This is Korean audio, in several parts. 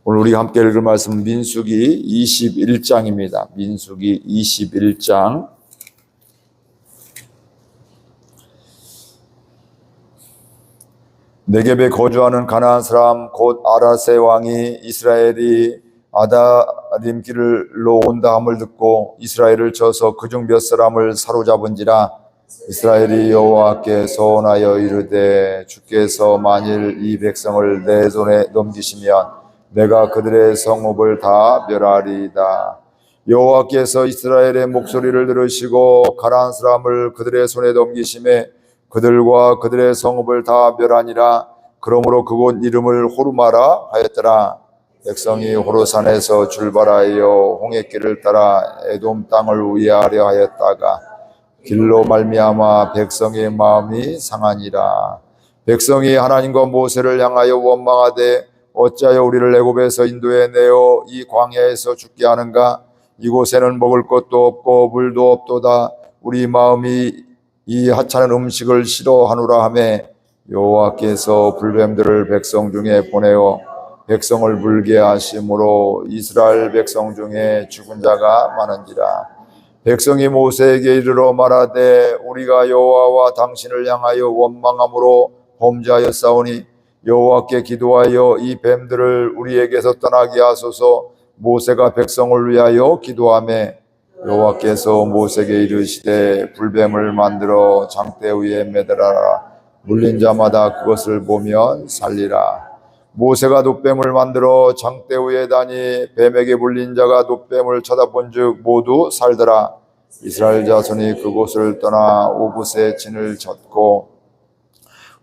오늘 우리가 함께 읽을 말씀은 민수기 21장입니다. 민수기 21장. 네겝에 거주하는 가나안 사람 곧 아라세 왕이 이스라엘이 아다림 길로 온다 함을 듣고 이스라엘을 쳐서 그중 몇 사람을 사로잡은지라. 이스라엘이 여호와께 서원하여 이르되 주께서 만일 이 백성을 내 손에 넘기시면 내가 그들의 성읍을 다 멸하리이다. 여호와께서 이스라엘의 목소리를 들으시고 가나안 사람을 그들의 손에 넘기심에 그들과 그들의 성읍을 다 멸하니라. 그러므로 그곳 이름을 호르마라 하였더라. 백성이 호르산에서 출발하여 홍해길을 따라 에돔 땅을 우회하려 하였다가 길로 말미암아 백성의 마음이 상하니라. 백성이 하나님과 모세를 향하여 원망하되 어찌하여 우리를 애굽에서 인도해 내어 이 광야에서 죽게 하는가? 이곳에는 먹을 것도 없고 물도 없도다. 우리 마음이 이 하찮은 음식을 싫어하노라 하며 여호와께서 불뱀들을 백성 중에 보내어 백성을 물게 하심으로 이스라엘 백성 중에 죽은 자가 많은지라. 백성이 모세에게 이르러 말하되 우리가 여호와와 당신을 향하여 원망함으로 범죄하였사오니 여호와께 기도하여 이 뱀들을 우리에게서 떠나게 하소서. 모세가 백성을 위하여 기도하며 여호와께서 모세에게 이르시되 불뱀을 만들어 장대 위에 매달아라. 물린 자마다 그것을 보면 살리라. 모세가 놋뱀을 만들어 장대 위에 다니 뱀에게 물린 자가 놋뱀을 쳐다본 즉 모두 살더라. 이스라엘 자손이 그곳을 떠나 오붓에 진을 쳤고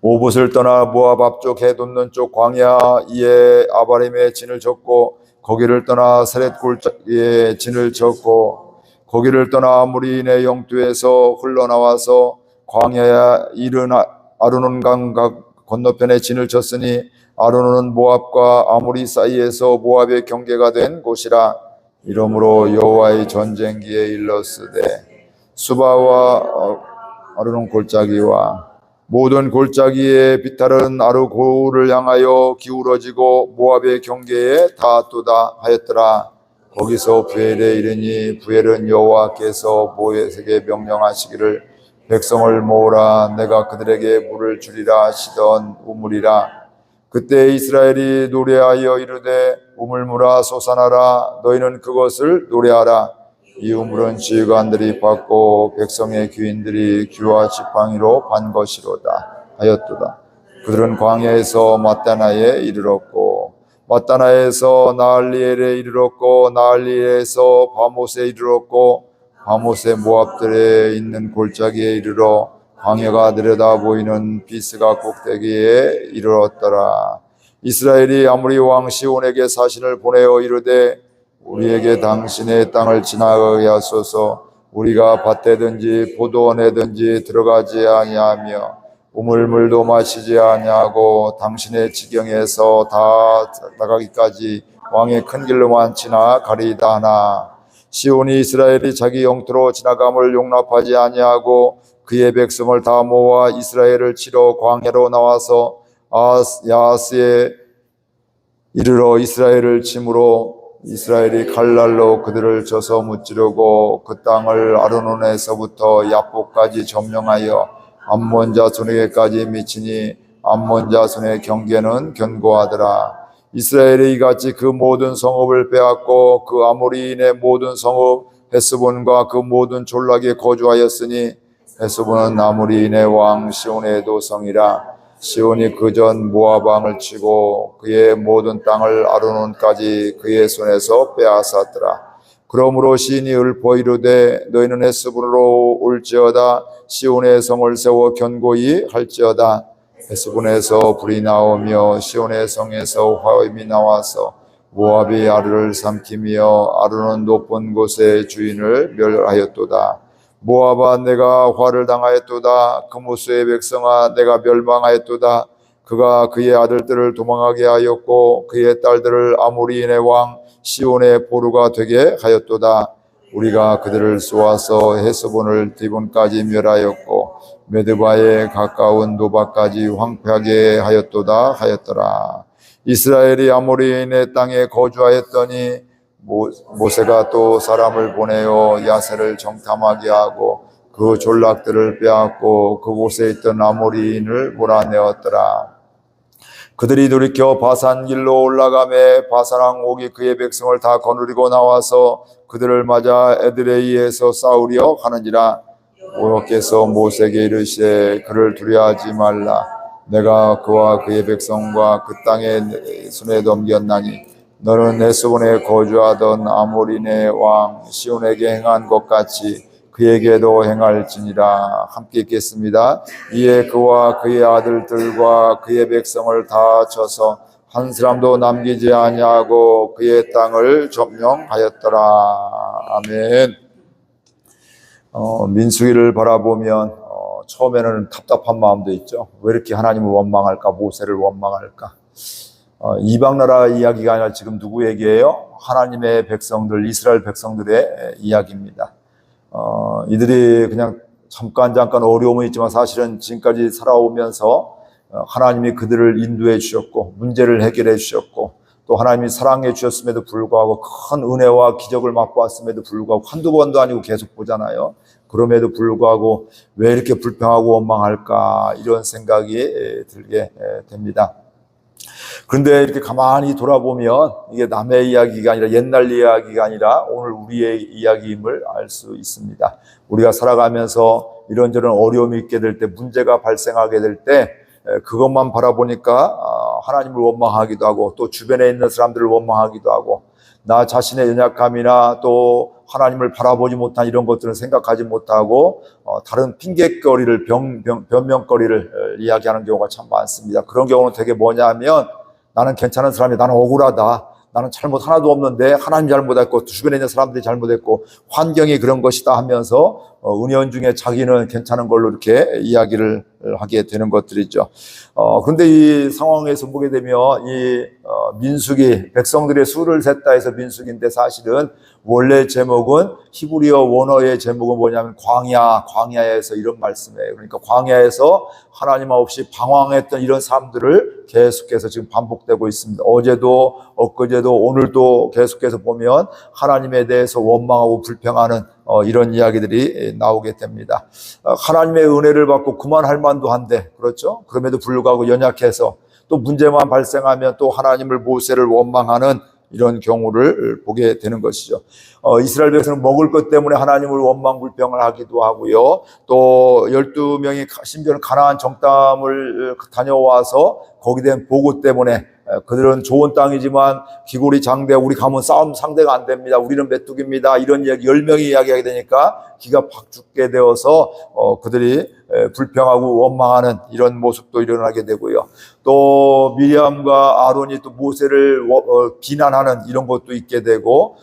오붓을 떠나 모압 앞쪽 해 돋는 쪽 광야 이에 아바림에 진을 쳤고 거기를 떠나 세렛 골짜기에 진을 쳤고 거기를 떠나 아므리인의 영토에서 흘러나와서 광야에 이른 아르논 강 건너편에 진을 쳤으니 아르논은 모압과 아므리 사이에서 모압의 경계가 된 곳이라. 이러므로 여호와의 전쟁기에 일렀으되 수바와 아르논 골짜기와 모든 골짜기에 비탈은 아르고를 향하여 기울어지고 모압의 경계에 닿았도다 하였더라. 거기서 부엘에 이르니 부엘은 여호와께서 모세에게 명령하시기를 백성을 모으라. 내가 그들에게 물을 주리라 하시던 우물이라. 그때 이스라엘이 노래하여 이르되 우물물아 솟아나라. 너희는 그것을 노래하라. 이 우물은 지휘관들이 받고 백성의 귀인들이 귀와 지팡이로 반 것이로다 하였도다. 그들은 광야에서 mat다나에 이르렀고 mat다나에서 나할리엘에 이르렀고 나할리엘에서 바못에 이르렀고 바못의 모압들에 있는 골짜기에 이르러 광야가 내려다 보이는 비스가 꼭대기에 이르렀더라. 이스라엘이 아므리 왕 시온에게 사신을 보내어 이르되 우리에게 당신의 땅을 지나가게 하소서. 우리가 밭에든지 포도원에든지 들어가지 아니하며 우물물도 마시지 아니하고 당신의 지경에서 다 나가기까지 왕의 큰 길로만 지나가리이다 하나 시온이 이스라엘이 자기 영토로 지나감을 용납하지 아니하고 그의 백성을 다 모아 이스라엘을 치러 광야로 나와서 야하스에 이르러 이스라엘을 치므로 이스라엘이 칼날로 그들을 쳐서 무찌르고 그 땅을 아르논에서부터 야복까지 점령하여 암몬 자손에게까지 미치니 암몬 자손의 경계는 견고하더라. 이스라엘이 이같이 그 모든 성읍을 빼앗고 그 아모리인의 모든 성읍 헤스본과 그 모든 졸락에 거주하였으니 헤스본은 아모리인의 왕 시온의 도성이라. 시온이 그전 모압 왕을 치고 그의 모든 땅을 아르논까지 그의 손에서 빼앗았더라. 그러므로 시인이 읊어 이르되 너희는 헤스본으로 올지어다. 시온의 성을 세워 견고히 할지어다. 헤스본에서 불이 나오며 시온의 성에서 화염이 나와서 모압이 아르를 삼키며 아르논 높은 곳의 주인을 멸하였도다. 모압아 내가 화를 당하였도다. 그무스의 백성아 내가 멸망하였도다. 그가 그의 아들들을 도망하게 하였고 그의 딸들을 아모리인의 왕 시온의 보루가 되게 하였도다. 우리가 그들을 쏘아서 헤스본을 디본까지 멸하였고 메드바에 가까운 노바까지 황폐하게 하였도다 하였더라. 이스라엘이 아모리인의 땅에 거주하였더니 모세가 또 사람을 보내어 야세를 정탐하게 하고 그 졸락들을 빼앗고 그곳에 있던 아모리인을 몰아내었더라. 그들이 돌이켜 바산 길로 올라가매 바산 왕 옥이 그의 백성을 다 거느리고 나와서 그들을 맞아 에드레이에서 싸우려 하는지라. 여호와께서 모세에게 이르시되 그를 두려워하지 말라. 내가 그와 그의 백성과 그 땅에 손에 넘겼나니 너는 헤스본에 거주하던 아모리네 왕 시온에게 행한 것 같이 그에게도 행할지니라. 함께 읽겠습니다. 이에 그와 그의 아들들과 그의 백성을 다 쳐서 한 사람도 남기지 아니하고 그의 땅을 점령하였더라. 아멘. 민수기를 바라보면 처음에는 답답한 마음도 있죠. 왜 이렇게 하나님을 원망할까, 모세를 원망할까. 이방 나라 이야기가 아니라 지금 누구 얘기예요? 하나님의 백성들, 이스라엘 백성들의 이야기입니다. 이들이 그냥 잠깐 어려움은 있지만 사실은 지금까지 살아오면서 하나님이 그들을 인도해 주셨고 문제를 해결해 주셨고 또 하나님이 사랑해 주셨음에도 불구하고 큰 은혜와 기적을 맛보았음에도 불구하고 한두 번도 아니고 계속 보잖아요. 그럼에도 불구하고 왜 이렇게 불평하고 원망할까 이런 생각이 들게 됩니다. 그런데 이렇게 가만히 돌아보면 이게 남의 이야기가 아니라 옛날 이야기가 아니라 오늘 우리의 이야기임을 알 수 있습니다. 우리가 살아가면서 이런저런 어려움이 있게 될 때, 문제가 발생하게 될 때 그것만 바라보니까 하나님을 원망하기도 하고 또 주변에 있는 사람들을 원망하기도 하고 나 자신의 연약함이나 또 하나님을 바라보지 못한 이런 것들을 생각하지 못하고 다른 핑계거리를 변명거리를 이야기하는 경우가 참 많습니다. 그런 경우는 되게 뭐냐면 나는 괜찮은 사람이 나는 억울하다. 나는 잘못 하나도 없는데 하나님 잘못했고 주변에 있는 사람들이 잘못했고 환경이 그런 것이다 하면서 은연중에 자기는 괜찮은 걸로 이렇게 이야기를 하게 되는 것들이죠. 그런데 이 상황에서 보게 되면 이 민수기 백성들의 수를 셌다 해서 민수기인데 사실은 원래 제목은 히브리어 원어의 제목은 뭐냐면 광야에서 이런 말씀이에요. 그러니까 광야에서 하나님 없이 방황했던 이런 삶들을 계속해서 지금 반복되고 있습니다. 어제도 엊그제도 오늘도 계속해서 보면 하나님에 대해서 원망하고 불평하는 이런 이야기들이 나오게 됩니다. 하나님의 은혜를 받고 그만할 만도 한데 그렇죠? 그럼에도 불구하고 연약해서 또 문제만 발생하면 또 하나님을 모세를 원망하는 이런 경우를 보게 되는 것이죠. 이스라엘 백성은 먹을 것 때문에 하나님을 원망 불평을 하기도 하고요. 또 12명이 심지어는 가나안 정탐을 다녀와서 거기에 대한 보고 때문에 그들은 좋은 땅이지만 기골이 장대 우리 가면 싸움 상대가 안 됩니다. 우리는 메뚜기입니다. 이런 이야기 10명이 이야기하게 되니까 기가 팍 죽게 되어서 그들이 불평하고 원망하는 이런 모습도 일어나게 되고요. 또 미리암과 아론이 또 모세를 비난하는 이런 것도 있게 되고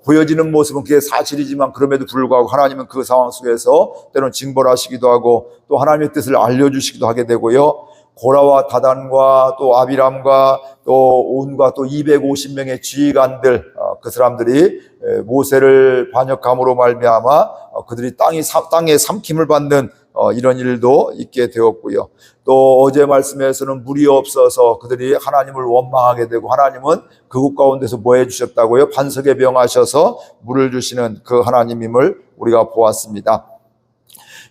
보여지는 모습은 그게 사실이지만 그럼에도 불구하고 하나님은 그 상황 속에서 때로는 징벌하시기도 하고 또 하나님의 뜻을 알려주시기도 하게 되고요. 고라와 다단과 또 아비람과 또 온과 또 250명의 지휘관들 그 사람들이 모세를 반역함으로 말미암아 그들이 땅에 삼킴을 받는 이런 일도 있게 되었고요. 또 어제 말씀에서는 물이 없어서 그들이 하나님을 원망하게 되고 하나님은 그곳 가운데서 뭐 해주셨다고요? 반석에 병하셔서 물을 주시는 그 하나님임을 우리가 보았습니다.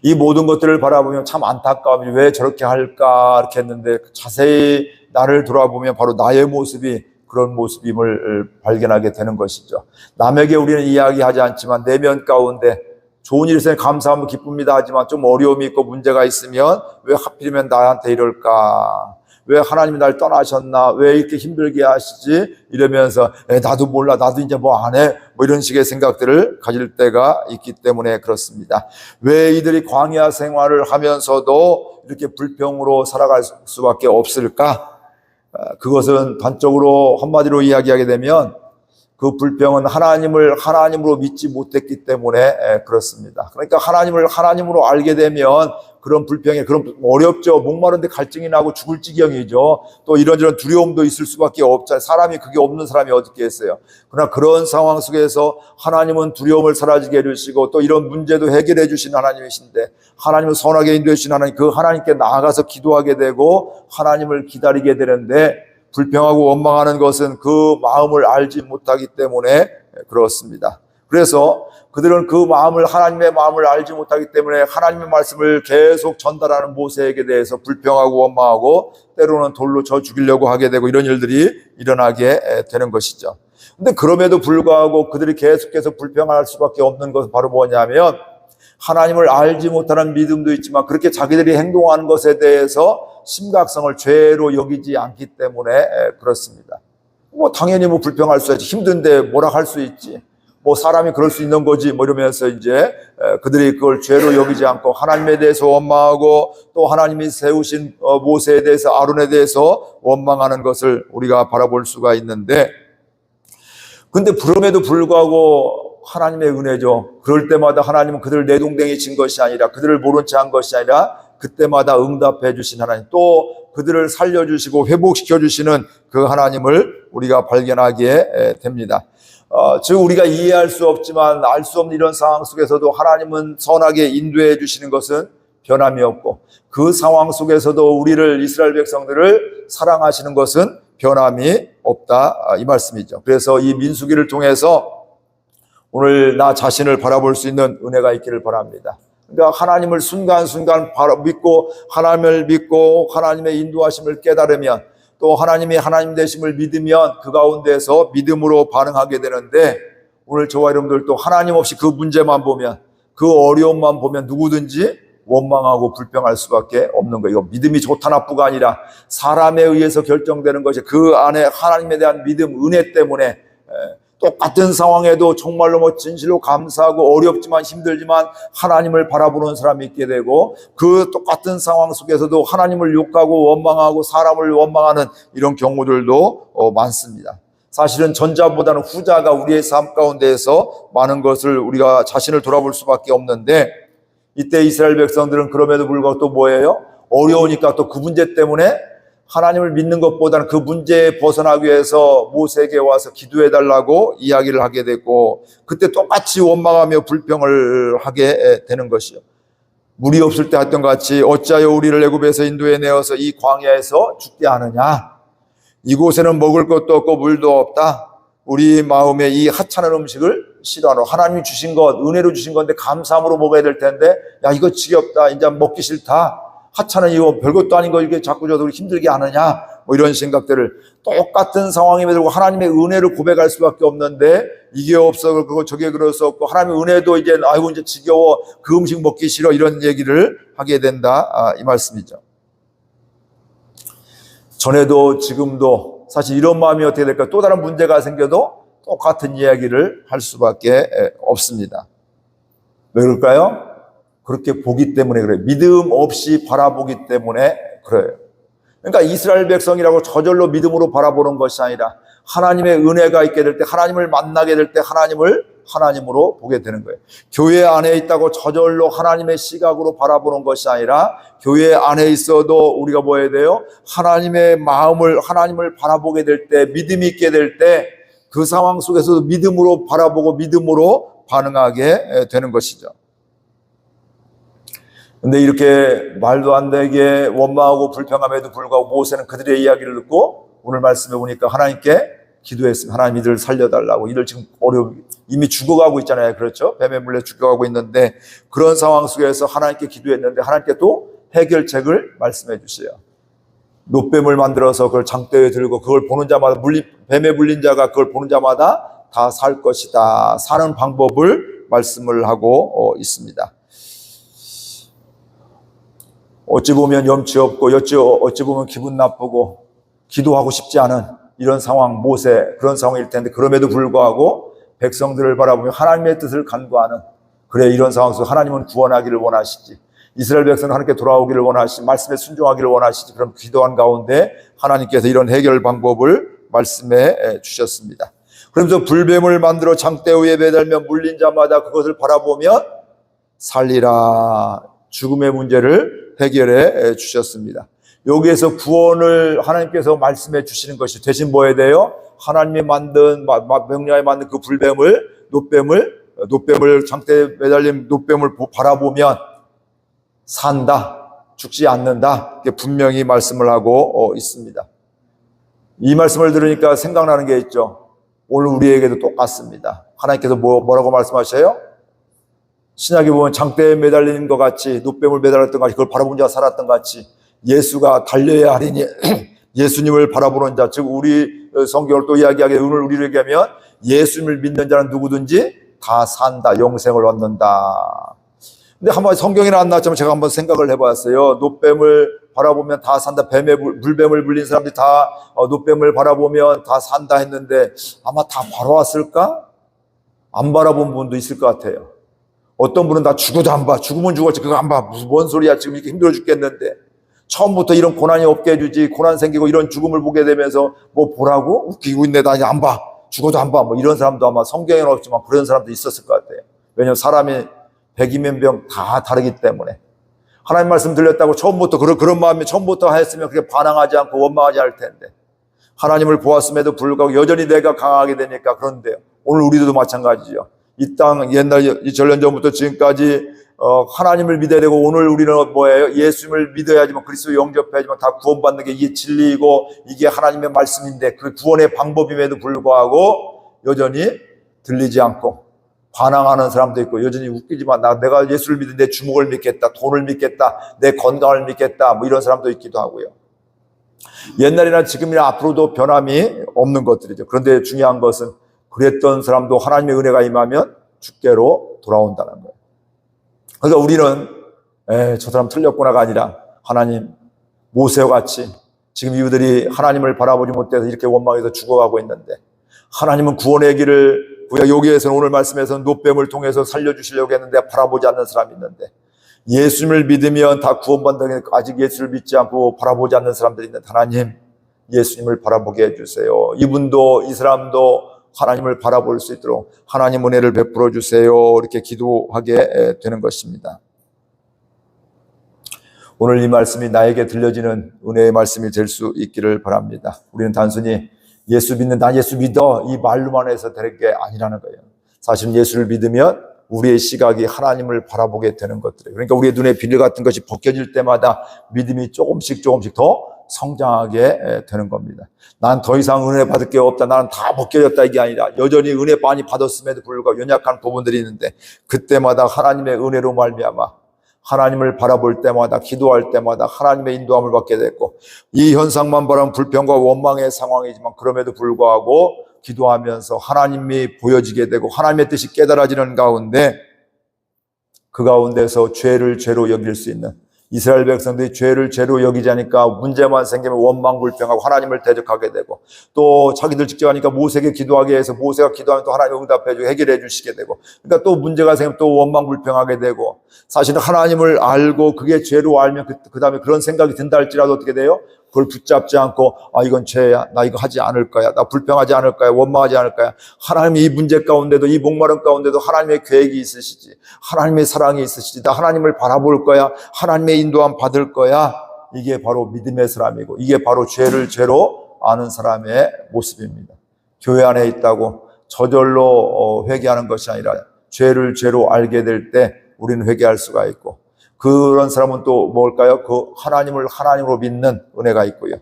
이 모든 것들을 바라보면 참 안타까움이 왜 저렇게 할까 이렇게 했는데 자세히 나를 돌아보면 바로 나의 모습이 그런 모습임을 발견하게 되는 것이죠. 남에게 우리는 이야기하지 않지만 내면 가운데 좋은 일에 감사하면 기쁩니다 하지만 좀 어려움이 있고 문제가 있으면 왜 하필이면 나한테 이럴까? 왜 하나님이 날 떠나셨나? 왜 이렇게 힘들게 하시지? 이러면서 나도 몰라, 나도 이제 뭐 안 해? 뭐 이런 식의 생각들을 가질 때가 있기 때문에 그렇습니다. 왜 이들이 광야 생활을 하면서도 이렇게 불평으로 살아갈 수밖에 없을까? 그것은 단적으로 한마디로 이야기하게 되면 그 불평은 하나님으로 믿지 못했기 때문에 그렇습니다. 그러니까 하나님을 하나님으로 알게 되면 그런 불평에 그런 어렵죠. 목마른데 갈증이 나고 죽을 지경이죠. 또 이런저런 두려움도 있을 수밖에 없잖아요. 사람이 그게 없는 사람이 어디 있겠어요. 그러나 그런 상황 속에서 하나님은 두려움을 사라지게 해주시고 또 이런 문제도 해결해 주신 하나님이신데 하나님은 선하게 인도해 주신 하나님 그 하나님께 나아가서 기도하게 되고 하나님을 기다리게 되는데 불평하고 원망하는 것은 그 마음을 알지 못하기 때문에 그렇습니다. 그래서 그들은 그 마음을, 하나님의 마음을 알지 못하기 때문에 하나님의 말씀을 계속 전달하는 모세에게 대해서 불평하고 원망하고 때로는 돌로 쳐 죽이려고 하게 되고 이런 일들이 일어나게 되는 것이죠. 근데 그럼에도 불구하고 그들이 계속해서 불평할 수밖에 없는 것은 바로 뭐냐면 하나님을 알지 못하는 믿음도 있지만 그렇게 자기들이 행동하는 것에 대해서 심각성을 죄로 여기지 않기 때문에 그렇습니다. 당연히 불평할 수 있지. 힘든데 뭐라 할 수 있지. 사람이 그럴 수 있는 거지. 이러면서 이제 그들이 그걸 죄로 여기지 않고 하나님에 대해서 원망하고 또 하나님이 세우신 모세에 대해서 아론에 대해서 원망하는 것을 우리가 바라볼 수가 있는데, 근데 그럼에도 불구하고 하나님의 은혜죠. 그럴 때마다 하나님은 그들을 내동댕이 친 것이 아니라 그들을 모른 채 한 것이 아니라 그때마다 응답해 주신 하나님, 또 그들을 살려주시고 회복시켜 주시는 그 하나님을 우리가 발견하게 됩니다. 즉 우리가 이해할 수 없지만 알 수 없는 이런 상황 속에서도 하나님은 선하게 인도해 주시는 것은 변함이 없고 그 상황 속에서도 우리를, 이스라엘 백성들을 사랑하시는 것은 변함이 없다, 이 말씀이죠. 그래서 이 민수기를 통해서 오늘 나 자신을 바라볼 수 있는 은혜가 있기를 바랍니다. 그러니까 하나님을 순간순간 믿고 하나님을 믿고 하나님의 인도하심을 깨달으면 또 하나님이 하나님 되심을 믿으면 그 가운데서 믿음으로 반응하게 되는데, 오늘 저와 여러분들 또 하나님 없이 그 문제만 보면, 그 어려움만 보면 누구든지 원망하고 불평할 수밖에 없는 거예요. 이거 믿음이 좋다 나쁘가 아니라 사람에 의해서 결정되는 것이 그 안에 하나님에 대한 믿음, 은혜 때문에 똑같은 상황에도 정말로 진실로 감사하고 어렵지만 힘들지만 하나님을 바라보는 사람이 있게 되고, 그 똑같은 상황 속에서도 하나님을 욕하고 원망하고 사람을 원망하는 이런 경우들도 많습니다. 사실은 전자보다는 후자가 우리의 삶 가운데에서 많은 것을 우리가 자신을 돌아볼 수밖에 없는데, 이때 이스라엘 백성들은 그럼에도 불구하고 또 뭐예요? 어려우니까 또 그 문제 때문에 하나님을 믿는 것보다는 그 문제에 벗어나기 위해서 모세에게 와서 기도해달라고 이야기를 하게 됐고, 그때 똑같이 원망하며 불평을 하게 되는 것이요. 물이 없을 때 했던 것 같이 어찌하여 우리를 애굽에서 인도해 내어서 이 광야에서 죽게 하느냐. 이곳에는 먹을 것도 없고 물도 없다. 우리 마음에 이 하찮은 음식을 싫어하노. 하나님이 주신 것, 은혜로 주신 건데 감사함으로 먹어야 될 텐데, 야 이거 지겹다, 이제 먹기 싫다, 하찮은 이거 별것도 아닌 거 이렇게 자꾸 줘도 힘들게 하느냐, 이런 생각들을, 똑같은 상황임에도 불구하고 하나님의 은혜를 고백할 수밖에 없는데 이게 없어 그거 저게 그럴 수 없고 하나님의 은혜도 이제 아이고 이제 지겨워, 그 음식 먹기 싫어, 이런 얘기를 하게 된다, 이 말씀이죠. 전에도 지금도 사실 이런 마음이 어떻게 될까, 또 다른 문제가 생겨도 똑같은 이야기를 할 수밖에 없습니다. 왜 그럴까요? 그렇게 보기 때문에 그래요. 믿음 없이 바라보기 때문에 그래요. 그러니까 이스라엘 백성이라고 저절로 믿음으로 바라보는 것이 아니라 하나님의 은혜가 있게 될 때, 하나님을 만나게 될 때 하나님을 하나님으로 보게 되는 거예요. 교회 안에 있다고 저절로 하나님의 시각으로 바라보는 것이 아니라 교회 안에 있어도 우리가 뭐 해야 돼요? 하나님의 마음을, 하나님을 바라보게 될 때, 믿음이 있게 될 때 그 상황 속에서도 믿음으로 바라보고 믿음으로 반응하게 되는 것이죠. 근데 이렇게 말도 안 되게 원망하고 불평함에도 불구하고 모세는 그들의 이야기를 듣고 오늘 말씀해 보니까 하나님께 기도했습니다. 하나님 이들을 살려달라고. 이들 지금 이미 죽어가고 있잖아요. 그렇죠? 뱀에 물려 죽어가고 있는데 그런 상황 속에서 하나님께 기도했는데 하나님께 또 해결책을 말씀해 주세요. 놋뱀을 만들어서 그걸 장대에 들고 그걸 보는 자마다 뱀에 물린 자가 그걸 보는 자마다 다 살 것이다. 사는 방법을 말씀을 하고 있습니다. 어찌 보면 염치 없고 어찌 보면 기분 나쁘고 기도하고 싶지 않은 이런 상황, 모세 그런 상황일 텐데 그럼에도 불구하고 백성들을 바라보며 하나님의 뜻을 간구하는, 그래 이런 상황 속에서 하나님은 구원하기를 원하시지, 이스라엘 백성은 하나님께 돌아오기를 원하시지, 말씀에 순종하기를 원하시지, 그럼 기도한 가운데 하나님께서 이런 해결 방법을 말씀해 주셨습니다. 그러면서 불뱀을 만들어 장대 위에 매달며 물린 자마다 그것을 바라보며 살리라, 죽음의 문제를 해결해 주셨습니다. 여기에서 구원을 하나님께서 말씀해 주시는 것이 대신 뭐 해야 돼요? 하나님이 만든 명령에 만든 그 불뱀을, 놋뱀을 장대에 매달린 놋뱀을 바라보면 산다, 죽지 않는다, 이렇게 분명히 말씀을 하고 있습니다. 이 말씀을 들으니까 생각나는 게 있죠. 오늘 우리에게도 똑같습니다. 하나님께서 뭐라고 말씀하셔요? 신약에 보면 장대에 매달린 것 같이, 놋뱀을 매달았던 것 같이, 그걸 바라본 자가 살았던 것 같이, 예수가 달려야 하리니 예수님을 바라보는 자, 즉 우리 성경을 또 이야기하게, 오늘 우리를 얘기하면 예수님을 믿는 자는 누구든지 다 산다, 영생을 얻는다. 근데 한번 성경에는 안 나왔지만 제가 한번 생각을 해봤어요. 놋뱀을 바라보면 다 산다. 물뱀을 물린 사람들이 다 놋뱀을 바라보면 다 산다 했는데 아마 다 바라왔을까? 안 바라본 분도 있을 것 같아요. 어떤 분은 다 죽어도 안 봐. 죽으면 죽었지. 그거 안 봐. 무슨 뭔 소리야. 지금 이렇게 힘들어 죽겠는데. 처음부터 이런 고난이 없게 해주지. 고난 생기고 이런 죽음을 보게 되면서 뭐 보라고? 웃기고 있네. 나 안 봐. 죽어도 안 봐. 뭐 이런 사람도 아마 성경에는 없지만 그런 사람도 있었을 것 같아요. 왜냐하면 사람이 백이면 병 다 다르기 때문에. 하나님 말씀 들렸다고 처음부터 그런 마음이 처음부터 했으면 그렇게 반항하지 않고 원망하지 않을 텐데. 하나님을 보았음에도 불구하고 여전히 내가 강하게 되니까. 그런데요. 오늘 우리도 마찬가지죠. 이 땅 옛날 전년 전부터 지금까지 하나님을 믿어야 되고, 오늘 우리는 뭐예요? 예수님을 믿어야지만, 그리스도 영접해야지만 다 구원받는 게 이게 진리이고 이게 하나님의 말씀인데, 그 구원의 방법임에도 불구하고 여전히 들리지 않고 반항하는 사람도 있고, 여전히 웃기지만 내가 예수를 믿는 내 주목을 믿겠다, 돈을 믿겠다, 내 건강을 믿겠다, 뭐 이런 사람도 있기도 하고요. 옛날이나 지금이나 앞으로도 변함이 없는 것들이죠. 그런데 중요한 것은 그랬던 사람도 하나님의 은혜가 임하면 주께로 돌아온다는 거예요. 그러니까 우리는 저 사람 틀렸구나가 아니라, 하나님, 모세와 같이 지금 이들이 하나님을 바라보지 못해서 이렇게 원망해서 죽어가고 있는데, 하나님은 구원의 길을, 여기에서는 오늘 말씀에서는 놋뱀을 통해서 살려주시려고 했는데 바라보지 않는 사람이 있는데, 예수님을 믿으면 다 구원받는다는, 아직 예수를 믿지 않고 바라보지 않는 사람들이 있는데, 하나님 예수님을 바라보게 해주세요. 이분도, 이 사람도 하나님을 바라볼 수 있도록 하나님 은혜를 베풀어 주세요. 이렇게 기도하게 되는 것입니다. 오늘 이 말씀이 나에게 들려지는 은혜의 말씀이 될 수 있기를 바랍니다. 우리는 단순히 예수 믿는, 나 예수 믿어, 이 말로만 해서 될 게 아니라는 거예요. 사실 예수를 믿으면 우리의 시각이 하나님을 바라보게 되는 것들이에요. 그러니까 우리의 눈에 비늘 같은 것이 벗겨질 때마다 믿음이 조금씩 더 성장하게 되는 겁니다. 난 더 이상 은혜 받을 게 없다, 나는 다 벗겨졌다, 이게 아니라 여전히 은혜 많이 받았음에도 불구하고 연약한 부분들이 있는데, 그때마다 하나님의 은혜로 말미암아 하나님을 바라볼 때마다, 기도할 때마다 하나님의 인도함을 받게 됐고, 이 현상만 바라면 불평과 원망의 상황이지만 그럼에도 불구하고 기도하면서 하나님이 보여지게 되고 하나님의 뜻이 깨달아지는 가운데, 그 가운데서 죄를 죄로 여길 수 있는, 이스라엘 백성들이 죄를 죄로 여기지 않으니까 문제만 생기면 원망 불평하고 하나님을 대적하게 되고, 또 자기들 직접 하니까 모세에게 기도하게 해서 모세가 기도하면 또 하나님 응답해 주고 해결해 주시게 되고, 그러니까 또 문제가 생기면 또 원망 불평하게 되고, 사실은 하나님을 알고 그게 죄로 알면 그 다음에 그런 생각이 든다 할지라도 어떻게 돼요? 그걸 붙잡지 않고, 이건 죄야, 나 이거 하지 않을 거야, 나 불평하지 않을 거야, 원망하지 않을 거야. 하나님이 이 문제 가운데도, 이 목마름 가운데도 하나님의 계획이 있으시지, 하나님의 사랑이 있으시지, 나 하나님을 바라볼 거야, 하나님의 인도함 받을 거야. 이게 바로 믿음의 사람이고, 이게 바로 죄를 죄로 아는 사람의 모습입니다. 교회 안에 있다고 저절로 회개하는 것이 아니라, 죄를 죄로 알게 될 때 우리는 회개할 수가 있고, 그런 사람은 또 뭘까요? 그 하나님을 하나님으로 믿는 은혜가 있고요.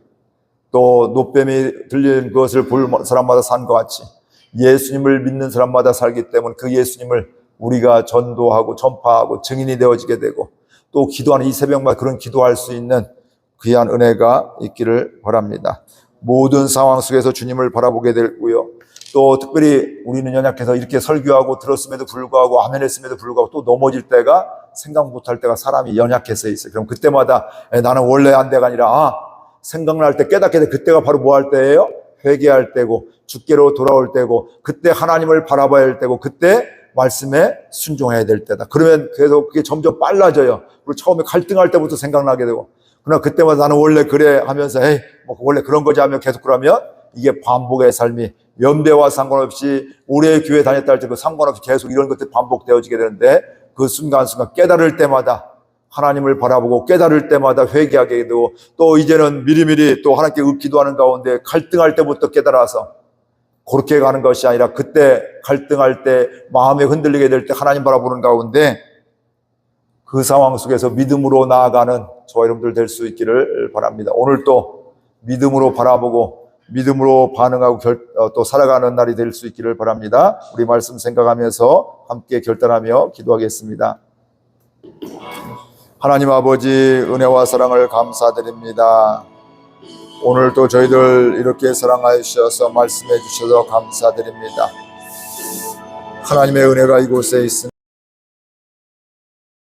또 놋뱀이 들린 것을 볼 사람마다 산 것 같이 예수님을 믿는 사람마다 살기 때문에 그 예수님을 우리가 전도하고 전파하고 증인이 되어지게 되고, 또 기도하는 이 새벽마다 그런 기도할 수 있는 귀한 은혜가 있기를 바랍니다. 모든 상황 속에서 주님을 바라보게 되고요. 또 특별히 우리는 연약해서 이렇게 설교하고 들었음에도 불구하고 아멘 했음에도 불구하고 또 넘어질 때가, 생각 못할 때가 사람이 연약해서 있어요. 그럼 그때마다 나는 원래 한 데가 아니라 생각날 때 깨닫게 돼. 그때가 바로 뭐 할 때예요? 회개할 때고 주께로 돌아올 때고, 그때 하나님을 바라봐야 할 때고, 그때 말씀에 순종해야 될 때다. 그러면 계속 그게 점점 빨라져요. 그리고 처음에 갈등할 때부터 생각나게 되고, 그러나 그때마다 나는 원래 그래 하면서 뭐 원래 그런 거지 하면 계속 그러면 이게 반복의 삶이, 연배와 상관없이 오래 교회 다녔다 할 때 그 상관없이 계속 이런 것들이 반복되어지게 되는데, 그 순간순간 깨달을 때마다 하나님을 바라보고 깨달을 때마다 회개하게 되고, 또 이제는 미리미리 또 하나님께 기도하는 가운데 갈등할 때부터 깨달아서 그렇게 가는 것이 아니라, 그때 갈등할 때 마음에 흔들리게 될 때 하나님 바라보는 가운데 그 상황 속에서 믿음으로 나아가는 저와 여러분들 될 수 있기를 바랍니다. 오늘 또 믿음으로 바라보고 믿음으로 반응하고 또 살아가는 날이 될 수 있기를 바랍니다. 우리 말씀 생각하면서 함께 결단하며 기도하겠습니다. 하나님 아버지, 은혜와 사랑을 감사드립니다. 오늘 또 저희들 이렇게 사랑하여 주셔서 말씀해 주셔서 감사드립니다. 하나님의 은혜가 이곳에 있습니다.